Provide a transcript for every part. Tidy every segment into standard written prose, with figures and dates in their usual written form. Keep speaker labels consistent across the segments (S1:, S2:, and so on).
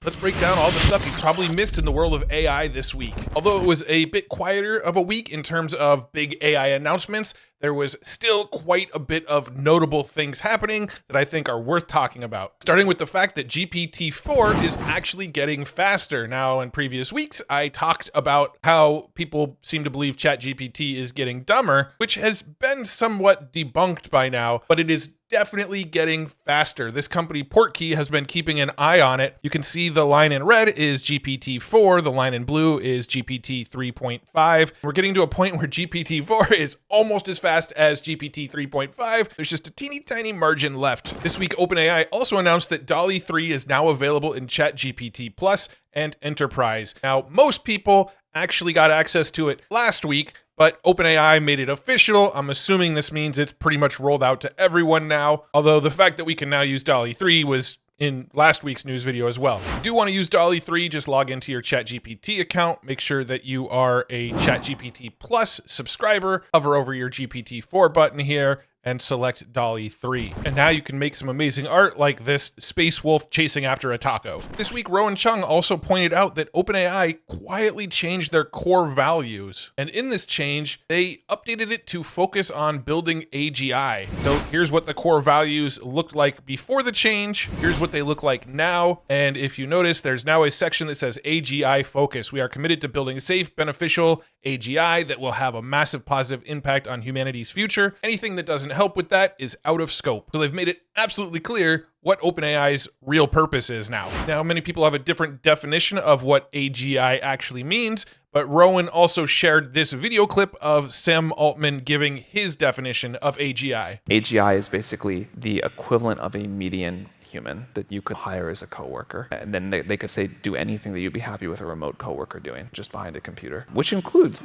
S1: Let's break down all the stuff you probably missed in the world of AI this week. Although it was a bit quieter of a week in terms of big AI announcements, there was still quite a bit of notable things happening that I think are worth talking about. Starting with the fact that GPT-4 is actually getting faster. Now, in previous weeks, I talked about how people seem to believe ChatGPT is getting dumber, which has been somewhat debunked by now, but it is definitely getting faster. This company, Portkey, has been keeping an eye on it. You can see the line in red is GPT-4, the line in blue is GPT 3.5. We're getting to a point where GPT-4 is almost as fast as GPT 3.5. There's just a teeny tiny margin left. This week, OpenAI also announced that Dall-e 3 is now available in ChatGPT Plus and Enterprise. Now, most people actually got access to it last week, but OpenAI made it official. I'm assuming this means it's pretty much rolled out to everyone now, although the fact that we can now use Dall-e 3 was in last week's news video as well. If you do want to use Dall-e 3, just log into your ChatGPT account. Make sure that you are a ChatGPT Plus subscriber. Hover over your GPT-4 button here and select Dall-e 3. And now you can make some amazing art like this space wolf chasing after a taco. This week, Rowan Chung also pointed out that OpenAI quietly changed their core values. And in this change, they updated it to focus on building AGI. So here's what the core values looked like before the change. Here's what they look like now. And if you notice, there's now a section that says AGI focus. We are committed to building safe, beneficial AGI that will have a massive positive impact on humanity's future. Anything that doesn't help with that is out of scope. So they've made it absolutely clear what OpenAI's real purpose is now. Now, many people have a different definition of what AGI actually means, but Rowan also shared this video clip of Sam Altman giving his definition of AGI.
S2: AGI is basically the equivalent of a median human that you could hire as a coworker. And then they could say, do anything that you'd be happy with a remote coworker doing just behind a computer, which includes,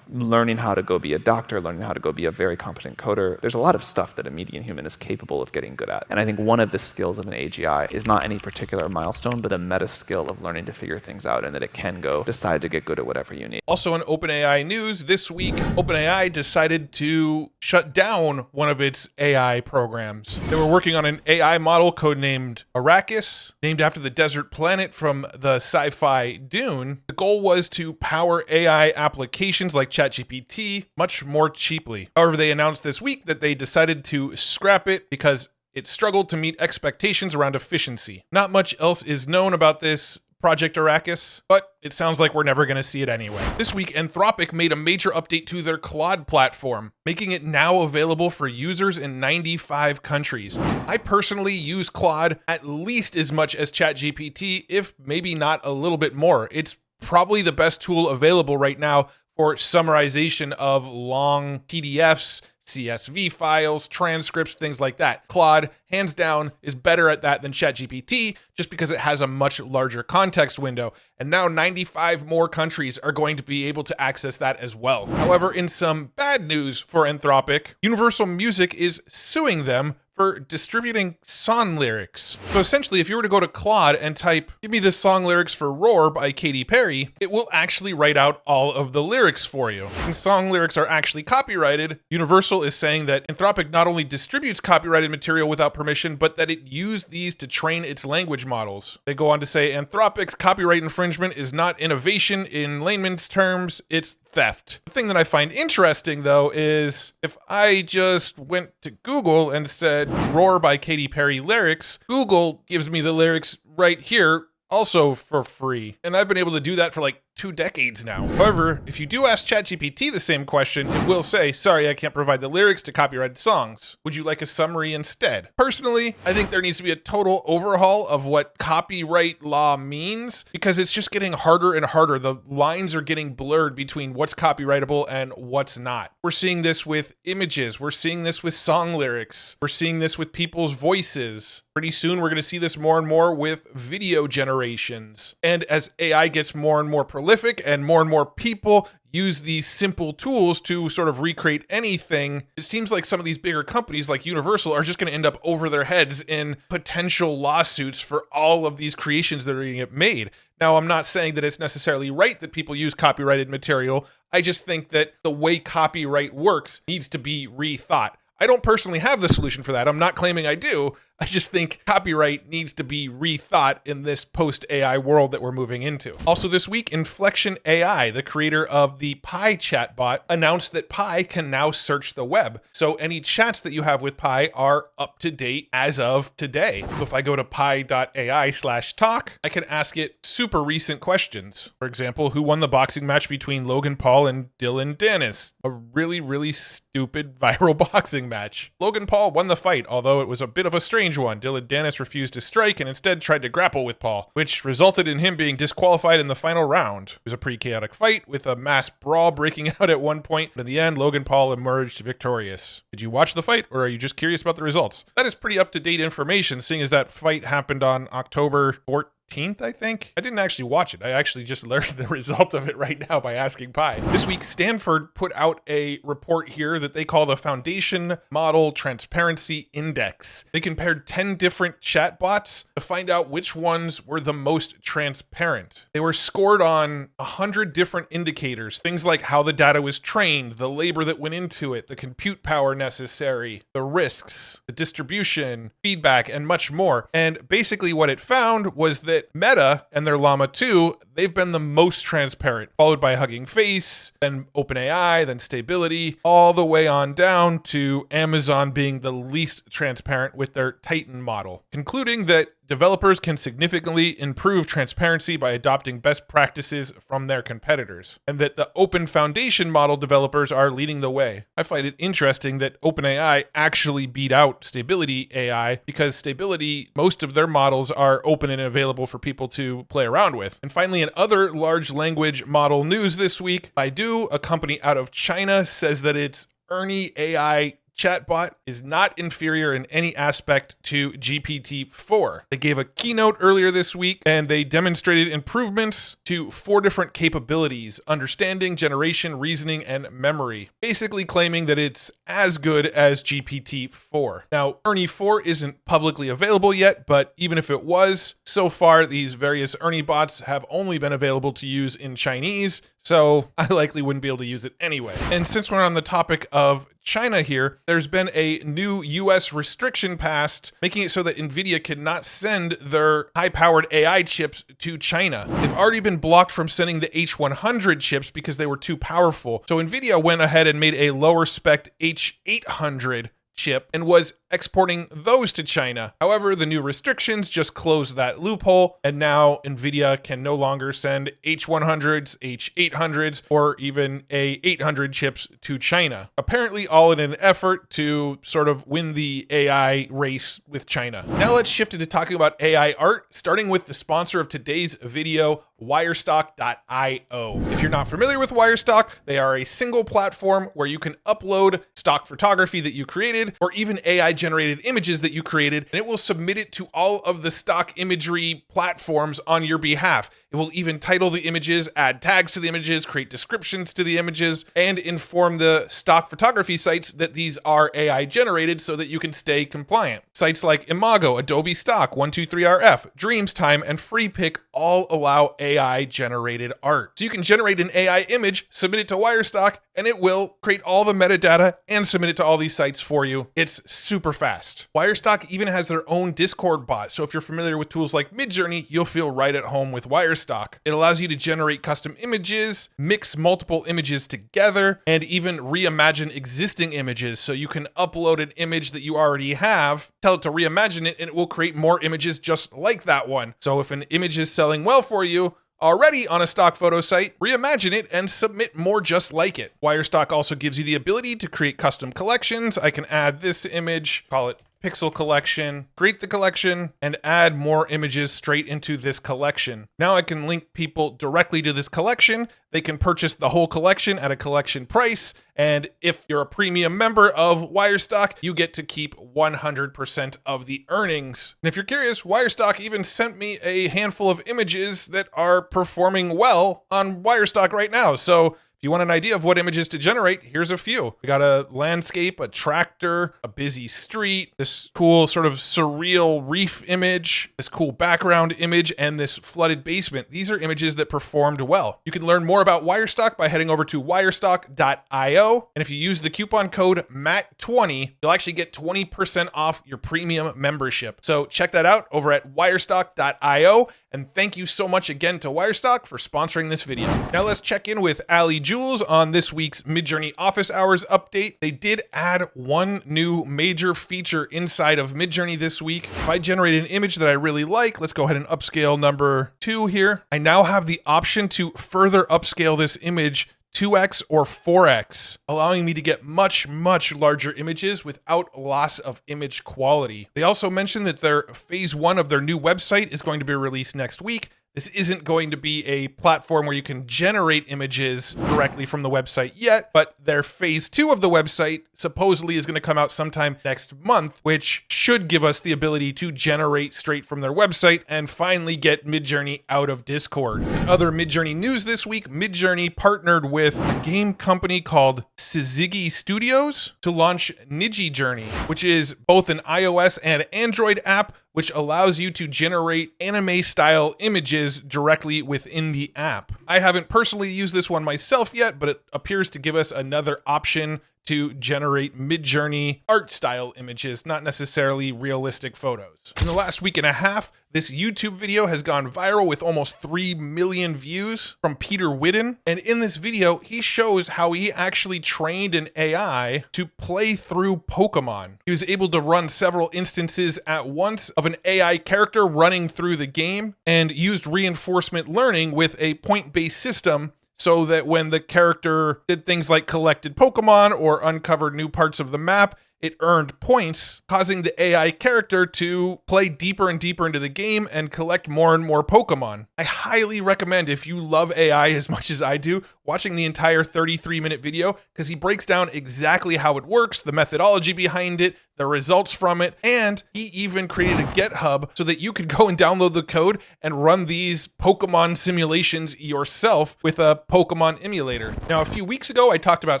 S2: learning how to go be a doctor, learning how to go be a very competent coder. There's a lot of stuff that a median human is capable of getting good at. And I think one of the skills of an AGI is not any particular milestone, but a meta skill of learning to figure things out and that it can go decide to get good at whatever you need.
S1: Also in OpenAI news this week, OpenAI decided to shut down one of its AI programs. They were working on an AI model codenamed Arrakis, named after the desert planet from the sci-fi Dune. The goal was to power AI applications like ChatGPT much more cheaply. However, they announced this week that they decided to scrap it because it struggled to meet expectations around efficiency. Not much else is known about this Project Arrakis, but it sounds like we're never going to see it anyway. This week, Anthropic made a major update to their Claude platform, making it now available for users in 95 countries. I personally use Claude at least as much as ChatGPT, if maybe not a little bit more. It's probably the best tool available right now for summarization of long PDFs, CSV files, transcripts, things like that. Claude, hands down, is better at that than ChatGPT just because it has a much larger context window. And now 95 more countries are going to be able to access that as well. However, in some bad news for Anthropic, Universal Music is suing them for distributing song lyrics. So essentially, if you were to go to Claude and type, "Give me the song lyrics for Roar" by Katy Perry, it will actually write out all of the lyrics for you. Since song lyrics are actually copyrighted, Universal is saying that Anthropic not only distributes copyrighted material without permission, but that it used these to train its language models. They go on to say, Anthropic's copyright infringement is not innovation in layman's terms, it's theft. The thing that I find interesting, though, is if I just went to Google and said "Roar" by Katy Perry lyrics, Google gives me the lyrics right here, also for free. And I've been able to do that for like 2 decades now. However, if you do ask ChatGPT the same question, it will say, sorry, I can't provide the lyrics to copyrighted songs. Would you like a summary instead? Personally, I think there needs to be a total overhaul of what copyright law means because it's just getting harder and harder. The lines are getting blurred between what's copyrightable and what's not. We're seeing this with images. We're seeing this with song lyrics. We're seeing this with people's voices. Pretty soon, we're going to see this more and more with video generations. And as AI gets more and more prolific and more people use these simple tools to sort of recreate anything, it seems like some of these bigger companies like Universal are just going to end up over their heads in potential lawsuits for all of these creations that are going to get made. Now, I'm not saying that it's necessarily right that people use copyrighted material. I just think that the way copyright works needs to be rethought. I don't personally have the solution for that. I'm not claiming I do. I just think copyright needs to be rethought in this post-AI world that we're moving into. Also this week, Inflection AI, the creator of the Pi chatbot, announced that Pi can now search the web. So any chats that you have with Pi are up to date as of today. So if I go to pi.ai/talk, I can ask it super recent questions. For example, who won the boxing match between Logan Paul and Dylan Dennis? A really stupid viral boxing match. Logan Paul won the fight, although it was a bit of a strange one. Dylan Dennis refused to strike and instead tried to grapple with Paul, which resulted in him being disqualified in the final round. It was a pretty chaotic fight with a mass brawl breaking out at one point. But in the end, Logan Paul emerged victorious. Did you watch the fight, or are you just curious about the results? That is pretty up-to-date information, seeing as that fight happened on October 14th, I think. I didn't actually watch it. I actually just learned the result of it right now by asking Pi. This week, Stanford put out a report here that they call the Foundation Model Transparency Index. They compared 10 different chatbots to find out which ones were the most transparent. They were scored on 100 different indicators, things like how the data was trained, the labor that went into it, the compute power necessary, the risks, the distribution, feedback, and much more. And basically what it found was that Meta and their Llama 2, they've been the most transparent, followed by Hugging Face, then OpenAI, then Stability, all the way on down to Amazon being the least transparent with their Titan model, concluding that developers can significantly improve transparency by adopting best practices from their competitors, and that the open foundation model developers are leading the way. I find it interesting that OpenAI actually beat out Stability AI because Stability, most of their models are open and available for people to play around with. And finally, in other large language model news this week, Baidu, a company out of China, says that its Ernie AI chatbot is not inferior in any aspect to GPT-4. They gave a keynote earlier this week and they demonstrated improvements to 4 different capabilities: understanding, generation, reasoning, and memory, basically claiming that it's as good as GPT-4. Now, Ernie 4 isn't publicly available yet, but even if it was, so far these various Ernie bots have only been available to use in Chinese, so I likely wouldn't be able to use it anyway. And since we're on the topic of China here, there's been a new US restriction passed, making it so that Nvidia cannot send their high-powered AI chips to China. They've already been blocked from sending the H100 chips because they were too powerful. So Nvidia went ahead and made a lower spec H800 chip and was exporting those to China. However, the new restrictions just closed that loophole, and now Nvidia can no longer send H100s, H800s, or even A800 chips to China. Apparently all in an effort to sort of win the AI race with China. Now let's shift into talking about AI art, starting with the sponsor of today's video, Wirestock.io. If you're not familiar with Wirestock, they are a single platform where you can upload stock photography that you created or even AI-generated images that you created, and it will submit it to all of the stock imagery platforms on your behalf. It will even title the images, add tags to the images, create descriptions to the images, and inform the stock photography sites that these are AI generated so that you can stay compliant. Sites like Imago, Adobe Stock, 123RF, Dreamstime, and FreePic all allow AI generated art. So you can generate an AI image, submit it to Wirestock, and it will create all the metadata and submit it to all these sites for you. It's super fast. Wirestock even has their own Discord bot, so if you're familiar with tools like MidJourney, you'll feel right at home with Wirestock. It allows you to generate custom images, mix multiple images together, and even reimagine existing images. So you can upload an image that you already have, tell it to reimagine it, and it will create more images just like that one. So if an image is selling well for you already on a stock photo site, reimagine it and submit more just like it. Wirestock also gives you the ability to create custom collections. I can add this image, call it Pixel Collection, create the collection, and add more images straight into this collection. Now I can link people directly to this collection. They can purchase the whole collection at a collection price. And if you're a premium member of Wirestock, you get to keep 100% of the earnings. And if you're curious, Wirestock even sent me a handful of images that are performing well on Wirestock right now. So if If you want an idea of what images to generate, here's a few. We got a landscape, a tractor, a busy street, this cool sort of surreal reef image, this cool background image, and this flooded basement. These are images that performed well. You can learn more about Wirestock by heading over to wirestock.io. And if you use the coupon code MAT20, you'll actually get 20% off your premium membership. So check that out over at wirestock.io. And thank you so much again to Wirestock for sponsoring this video. Now let's check in with Ali Jules on this week's MidJourney office hours update. They did add one new major feature inside of MidJourney this week. If I generate an image that I really like, let's go ahead and upscale number 2 here. I now have the option to further upscale this image 2x or 4x, allowing me to get much larger images without loss of image quality. They also mentioned that their phase 1 of their new website is going to be released next week. This isn't going to be a platform where you can generate images directly from the website yet, but their phase 2 of the website supposedly is going to come out sometime next month, which should give us the ability to generate straight from their website and finally get MidJourney out of Discord. In other MidJourney news this week, MidJourney partnered with a game company called Syzygy Studios to launch NYC, which is both an iOS and Android app which allows you to generate anime-style images directly within the app. I haven't personally used this one myself yet, but it appears to give us another option to generate MidJourney art style images, not necessarily realistic photos. In the last week and a half, this YouTube video has gone viral with almost 3 million views from Peter Whitten. And in this video, he shows how he actually trained an AI to play through Pokemon. He was able to run several instances at once of an AI character running through the game and used reinforcement learning with a point-based system so that when the character did things like collected Pokemon or uncovered new parts of the map, it earned points, causing the AI character to play deeper and deeper into the game and collect more and more Pokemon. I highly recommend, if you love AI as much as I do, watching the entire 33-minute video, because he breaks down exactly how it works, the methodology behind it, the results from it, and he even created a GitHub so that you could go and download the code and run these Pokemon simulations yourself with a Pokemon emulator. Now, a few weeks ago, I talked about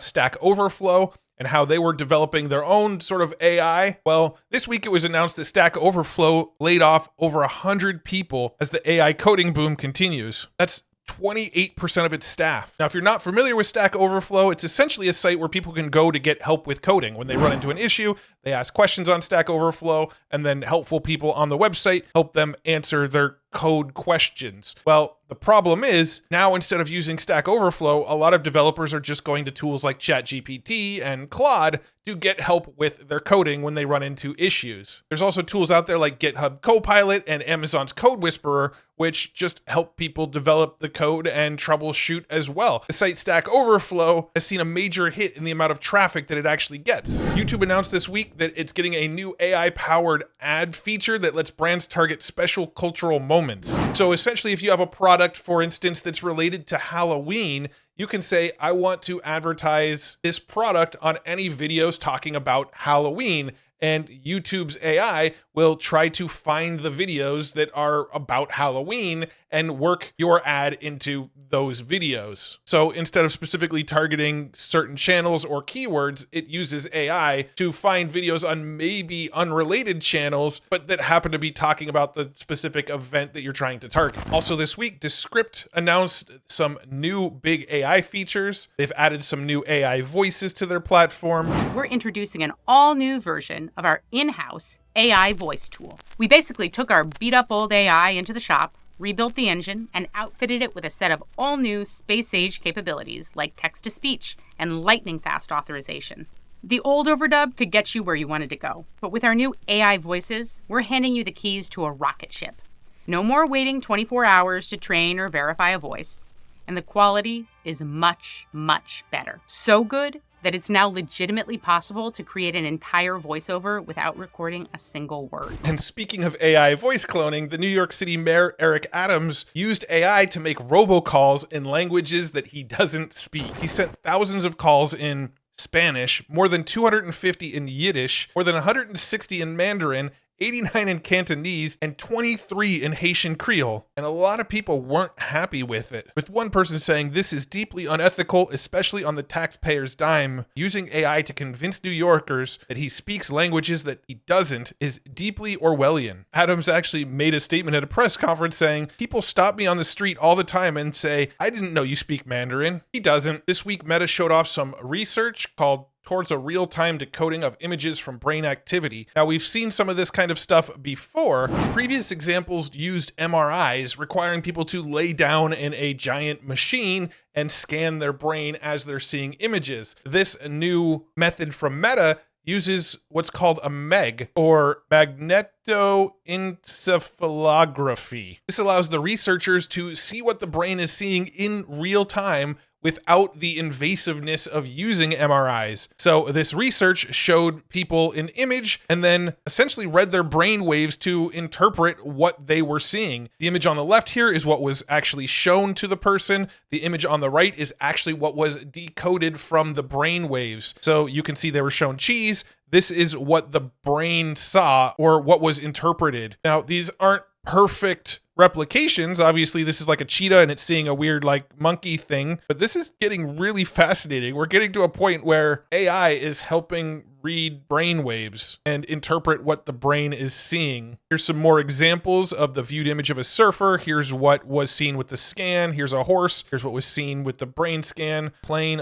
S1: Stack Overflow and how they were developing their own sort of AI. Well, this week it was announced that Stack Overflow laid off over 100 people as the AI coding boom continues. That's 28% of its staff. Now, if you're not familiar with Stack Overflow, it's essentially a site where people can go to get help with coding. When they run into an issue, they ask questions on Stack Overflow, and then helpful people on the website help them answer their code questions. Well, the problem is now instead of using Stack Overflow, a lot of developers are just going to tools like ChatGPT and Claude to get help with their coding when they run into issues. There's also tools out there like GitHub Copilot and Amazon's Code Whisperer, which just help people develop the code and troubleshoot as well. The site Stack Overflow has seen a major hit in the amount of traffic that it actually gets. YouTube announced this week that it's getting a new AI-powered ad feature that lets brands target special cultural moments. So essentially, if you have a product, for instance, that's related to Halloween, you can say, I want to advertise this product on any videos talking about Halloween. And YouTube's AI will try to find the videos that are about Halloween and work your ad into those videos. So instead of specifically targeting certain channels or keywords, it uses AI to find videos on maybe unrelated channels, but that happen to be talking about the specific event that you're trying to target. Also this week, Descript announced some new big AI features. They've added some new AI voices to their platform.
S3: We're introducing an all-new version of our in-house AI voice tool. We basically took our beat-up old AI into the shop, rebuilt the engine, and outfitted it with a set of all-new space-age capabilities like text-to-speech and lightning-fast authorization. The old overdub could get you where you wanted to go, but with our new AI voices, we're handing you the keys to a rocket ship. No more waiting 24 hours to train or verify a voice, and the quality is much, much better. So good that it's now legitimately possible to create an entire voiceover without recording a single word.
S1: And speaking of AI voice cloning, the New York City Mayor Eric Adams used AI to make robocalls in languages that he doesn't speak. He sent thousands of calls in Spanish, more than 250 in Yiddish, more than 160 in Mandarin, 89 in Cantonese, and 23 in Haitian Creole. And a lot of people weren't happy with it, with one person saying this is deeply unethical, especially on the taxpayer's dime. Using AI to convince New Yorkers that he speaks languages that he doesn't is deeply Orwellian. Adams actually made a statement at a press conference saying, people stop me on the street all the time and say, I didn't know you speak Mandarin. He doesn't. This week, Meta showed off some research called towards a real-time decoding of images from brain activity. Now, we've seen some of this kind of stuff before. Previous examples used MRIs, requiring people to lay down in a giant machine and scan their brain as they're seeing images. This new method from Meta uses what's called a MEG, or magnetoencephalography. This allows the researchers to see what the brain is seeing in real time without the invasiveness of using MRIs. So this research showed people an image and then essentially read their brain waves to interpret what they were seeing. The image on the left here is what was actually shown to the person. The image on the right is actually what was decoded from the brain waves. So you can see they were shown cheese. This is what the brain saw, or what was interpreted. Now, these aren't perfect replications. Obviously, this is like a cheetah and it's seeing a weird like monkey thing, but this is getting really fascinating. We're getting to a point where AI is helping read brain waves and interpret what the brain is seeing. Here's some more examples of the viewed image of a surfer. Here's what was seen with the scan. Here's a horse. Here's what was seen with the brain scan. A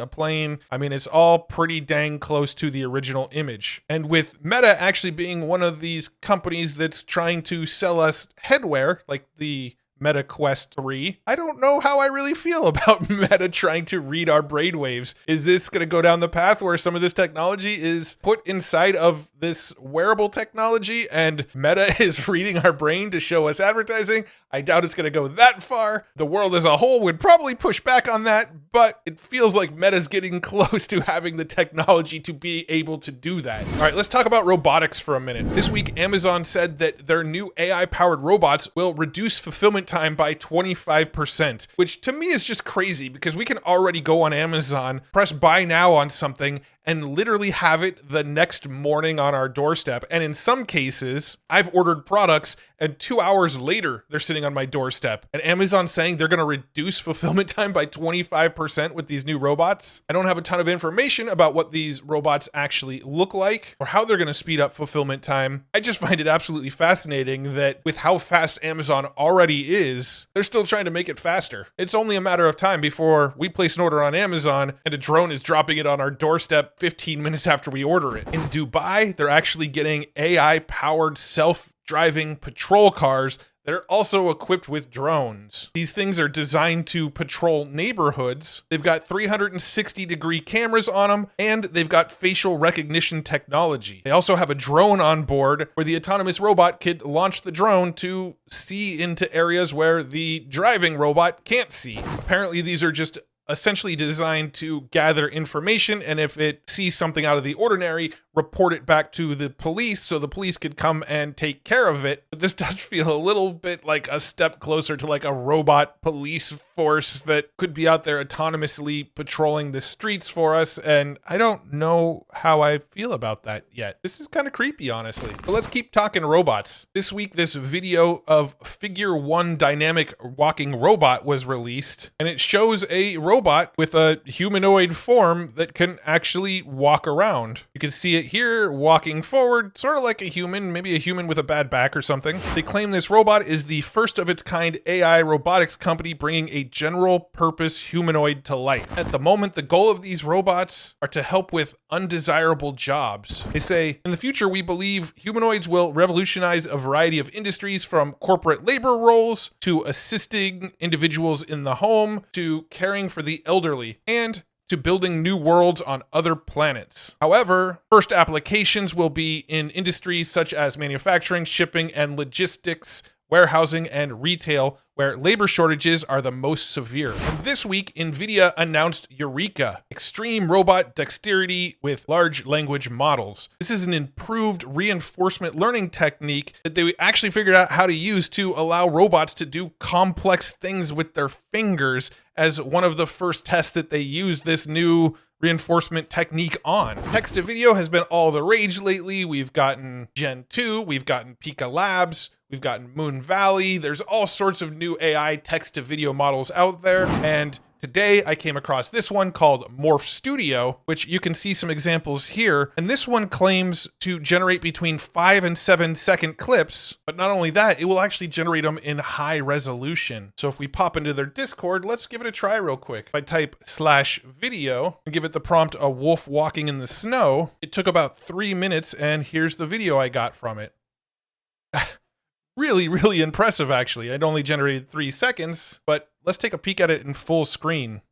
S1: plane. I mean, it's all pretty dang close to the original image. And with Meta actually being one of these companies that's trying to sell us headwear, like the Meta Quest 3. I don't know how I really feel about Meta trying to read our brainwaves. Is this going to go down the path where some of this technology is put inside of this wearable technology and Meta is reading our brain to show us advertising? I doubt it's going to go that far. The world as a whole would probably push back on that, but it feels like Meta's getting close to having the technology to be able to do that. All right, let's talk about robotics for a minute. This week, Amazon said that their new AI-powered robots will reduce fulfillment time by 25%, which to me is just crazy because we can already go on Amazon, press buy now on something, and literally have it the next morning on our doorstep. And in some cases, I've ordered products and 2 hours later, they're sitting on my doorstep. And Amazon's saying they're going to reduce fulfillment time by 25% with these new robots. I don't have a ton of information about what these robots actually look like or how they're going to speed up fulfillment time. I just find it absolutely fascinating that with how fast Amazon already is, they're still trying to make it faster. It's only a matter of time before we place an order on Amazon and a drone is dropping it on our doorstep 15 minutes after we order it. In Dubai, they're actually getting AI-powered self-driving patrol cars that are also equipped with drones. These things are designed to patrol neighborhoods. They've got 360-degree cameras on them, and they've got facial recognition technology. They also have a drone on board where the autonomous robot could launch the drone to see into areas where the driving robot can't see. Apparently, these are just essentially designed to gather information, and if it sees something out of the ordinary, report it back to the police so the police could come and take care of it. But this does feel a little bit like a step closer to like a robot police force that could be out there autonomously patrolling the streets for us, and I don't know how I feel about that yet. This is kind of creepy, honestly. But let's keep talking robots. This week, this video of Figure 1 dynamic walking robot was released, and it shows a robot with a humanoid form that can actually walk around. You can see it here walking forward, sort of like a human, maybe a human with a bad back or something. They claim this robot is the first of its kind AI robotics company bringing a general purpose humanoid to life. At the moment, the goal of these robots are to help with undesirable jobs. They say, in the future, we believe humanoids will revolutionize a variety of industries, from corporate labor roles to assisting individuals in the home to caring for the elderly, and to building new worlds on other planets. However, first applications will be in industries such as manufacturing, shipping, and logistics, warehousing, and retail, where labor shortages are the most severe. And this week, Nvidia announced Eureka, extreme robot dexterity with large language models. This is an improved reinforcement learning technique that they actually figured out how to use to allow robots to do complex things with their fingers. As one of the first tests that they used this new reinforcement technique on. Text to video has been all the rage lately. We've gotten Gen 2, we've gotten Pika Labs, we've gotten Moon Valley. There's all sorts of new AI text to video models out there. And today I came across this one called Morph Studio, which you can see some examples here. And this one claims to generate between 5 and 7 second clips. But not only that, it will actually generate them in high resolution. So if we pop into their Discord, let's give it a try real quick. If I type /video and give it the prompt, a wolf walking in the snow, it took about 3 minutes, and here's the video I got from it. Really, really impressive, actually. It only generated 3 seconds, but let's take a peek at it in full screen.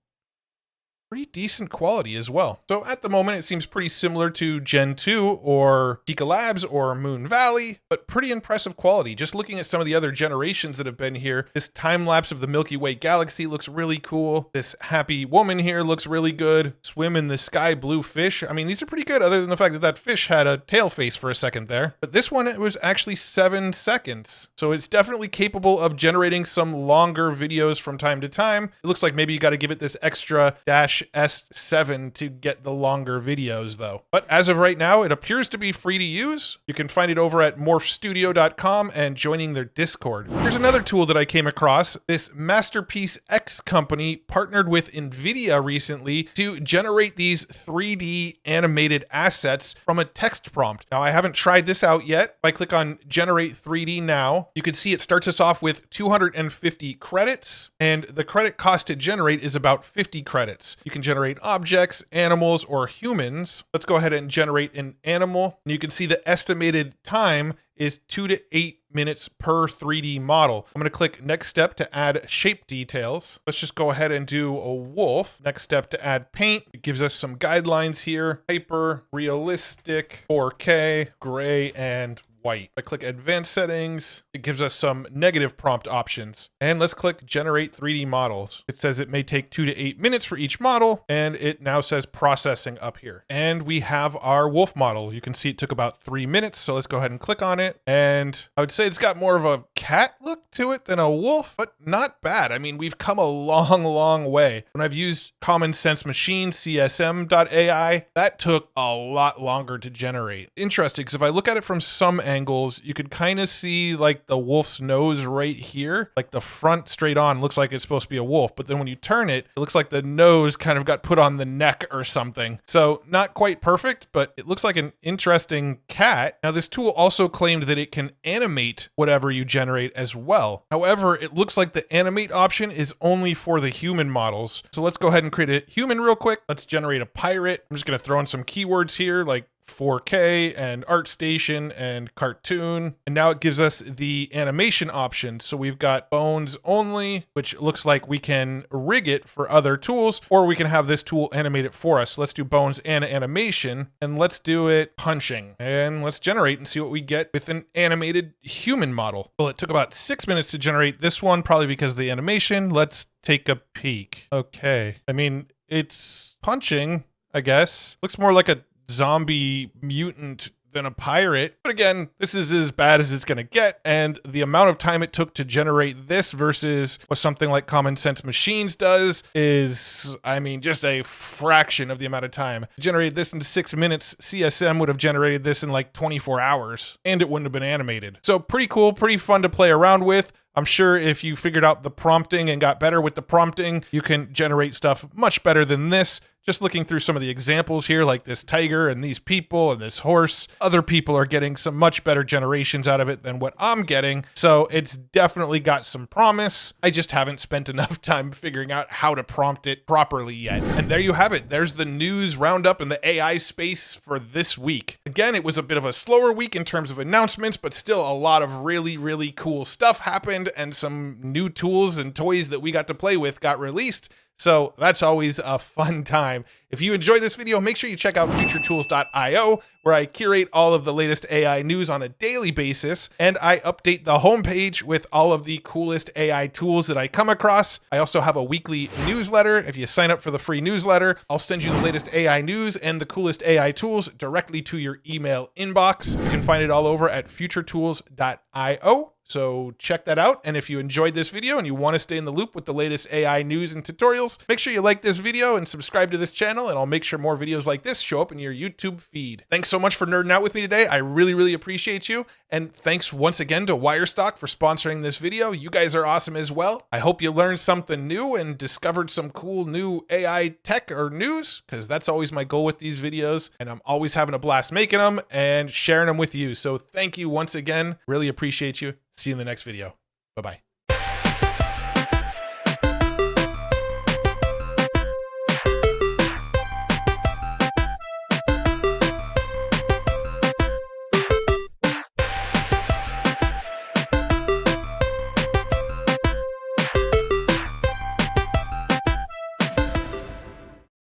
S1: Pretty decent quality as well. So at the moment, it seems pretty similar to Gen 2 or Pika Labs or Moon Valley, but pretty impressive quality. Just looking at some of the other generations that have been here, this time lapse of the Milky Way galaxy looks really cool. This happy woman here looks really good. Swim in the sky blue fish. I mean, these are pretty good, other than the fact that that fish had a tail face for a second there. But this one, it was actually 7 seconds. So it's definitely capable of generating some longer videos from time to time. It looks like maybe you got to give it this extra -S7 to get the longer videos though. But as of right now, it appears to be free to use. You can find it over at morphstudio.com and joining their Discord. Here's another tool that I came across. This Masterpiece X company partnered with Nvidia recently to generate these 3D animated assets from a text prompt. Now, I haven't tried this out yet. If I click on Generate 3D now, you can see it starts us off with 250 credits, and the credit cost to generate is about 50 credits. You can generate objects, animals, or humans. Let's go ahead and generate an animal. And you can see the estimated time is 2 to 8 minutes per 3D model. I'm going to click next step to add shape details. Let's just go ahead and do a wolf. Next step to add paint. It gives us some guidelines here. Hyper, realistic, 4K, gray, and white. I click advanced settings. It gives us some negative prompt options. And let's click generate 3D models. It says it may take 2 to 8 minutes for each model. And it now says processing up here. And we have our wolf model. You can see it took about 3 minutes. So let's go ahead and click on it. And I would say it's got more of a cat look to it than a wolf, but not bad. I mean, we've come a long, long way. When I've used Common Sense Machine, CSM.ai, that took a lot longer to generate. Interesting, because if I look at it from some angles, you could kind of see like the wolf's nose right here. Like the front straight on looks like it's supposed to be a wolf, but then when you turn it, it looks like the nose kind of got put on the neck or something. So not quite perfect, but it looks like an interesting cat. Now, this tool also claimed that it can animate whatever you generate as well. However, it looks like the animate option is only for the human models. So let's go ahead and create a human real quick. Let's generate a pirate. I'm just going to throw in some keywords here like 4K and ArtStation and cartoon. And now it gives us the animation option. So we've got bones only, which looks like we can rig it for other tools, or we can have this tool animate it for us. So let's do bones and animation, and let's do it punching. And let's generate and see what we get with an animated human model. Well, it took about 6 minutes to generate this one, probably because of the animation. Let's take a peek. Okay. I mean, it's punching, I guess. Looks more like a zombie mutant than a pirate. But again, this is as bad as it's going to get. And the amount of time it took to generate this versus what something like Common Sense Machines does is, I mean, just a fraction of the amount of time. Generated this in 6 minutes. CSM would have generated this in like 24 hours, and it wouldn't have been animated. So pretty cool, pretty fun to play around with. I'm sure if you figured out the prompting and got better with the prompting, you can generate stuff much better than this. Just looking through some of the examples here, like this tiger and these people and this horse, other people are getting some much better generations out of it than what I'm getting. So it's definitely got some promise. I just haven't spent enough time figuring out how to prompt it properly yet. And there you have it. There's the news roundup in the AI space for this week. Again, it was a bit of a slower week in terms of announcements, but still a lot of really, really cool stuff happened, and some new tools and toys that we got to play with got released. So that's always a fun time. If you enjoyed this video, make sure you check out futuretools.io, where I curate all of the latest AI news on a daily basis, and I update the homepage with all of the coolest AI tools that I come across. I also have a weekly newsletter. If you sign up for the free newsletter, I'll send you the latest AI news and the coolest AI tools directly to your email inbox. You can find it all over at futuretools.io. So check that out. And if you enjoyed this video and you want to stay in the loop with the latest AI news and tutorials, make sure you like this video and subscribe to this channel, and I'll make sure more videos like this show up in your YouTube feed. Thanks so much for nerding out with me today. I really, really appreciate you. And thanks once again to Wirestock for sponsoring this video. You guys are awesome as well. I hope you learned something new and discovered some cool new AI tech or news, because that's always my goal with these videos. And I'm always having a blast making them and sharing them with you. So thank you once again. Really appreciate you. See you in the next video. Bye-bye.